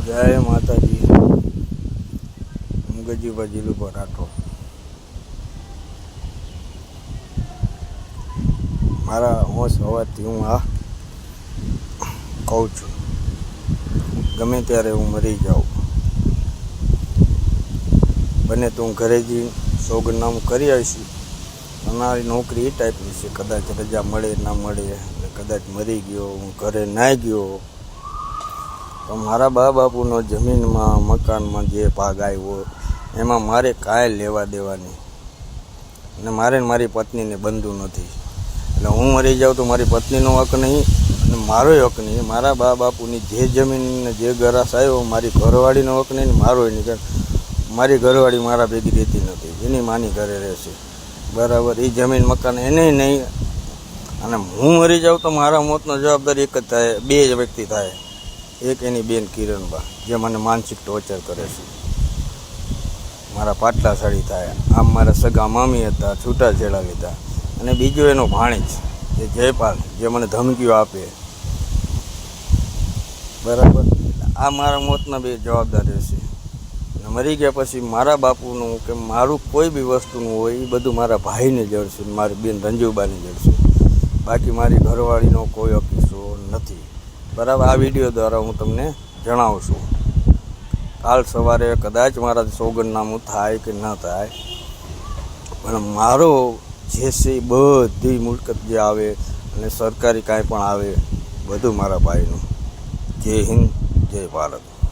જય માતાજી. હું ગજીબા જિલ્લો પર રાઠો. મારા હોશ હોવાથી હું આ કહું છું, ગમે ત્યારે હું મરી જાઉં, બને તો હું ઘરે જઈ સોગંદનામું કરી આવીશ. અમારી નોકરી એ ટાઈપની છે, કદાચ રજા મળે ના મળે, કદાચ મરી ગયો, હું ઘરે ના ગયો, તો મારા બા બાપુનો જમીનમાં મકાનમાં જે ભાગ આવ્યો એમાં મારે કાંઈ લેવા દેવા નહીં. અને મારે મારી પત્નીને બંધુ નથી. એટલે હું મરી જાઉં તો મારી પત્નીનો હક નહીં અને મારોય હક નહીં. મારા બા બાપુની જે જમીન જે ગરાસ આવ્યો મારી ઘરવાળીનો હક નહીં ને મારોય નહીં. કારણ મારી ઘરવાળી મારા ભેગી રહેતી નથી, એની માની ઘરે રહેશે, બરાબર. એ જમીન મકાન એને નહીં. અને હું મરી જાઉં તો મારા મોતનો જવાબદારી એક જ થાય, બે જ વ્યક્તિ થાય. એક એની બેન કિરણબા, જે મને માનસિક ટોર્ચર કરે છે, મારા પાટલા સાડી થાય. આમ મારા સગા મામી હતા, છૂટાછેડા લીધા. અને બીજો એનો ભાણેજ જે જયપાલ, જે મને ધમકીઓ આપે, બરાબર. આ મારા મોતના બે જવાબદાર રહેશે. અને મરી ગયા પછી મારા બાપુનું કે મારું કોઈ બી વસ્તુનું હોય એ બધું મારા ભાઈને જળશે, મારી બેન રંજુબાને જળશે. બાકી મારી ઘરવાળીનો કોઈ અપીસો નથી, બરાબર. આ વિડીયો દ્વારા હું તમને જણાવું છું. કાલ સવારે કદાચ મારા સોગંદનામું થાય કે ન થાય, પણ મારો જે છે બધી મુલકત જે આવે અને સરકારી કાંઈ પણ આવે બધું મારા ભાઈનું. જય હિન્દ, જય ભારત.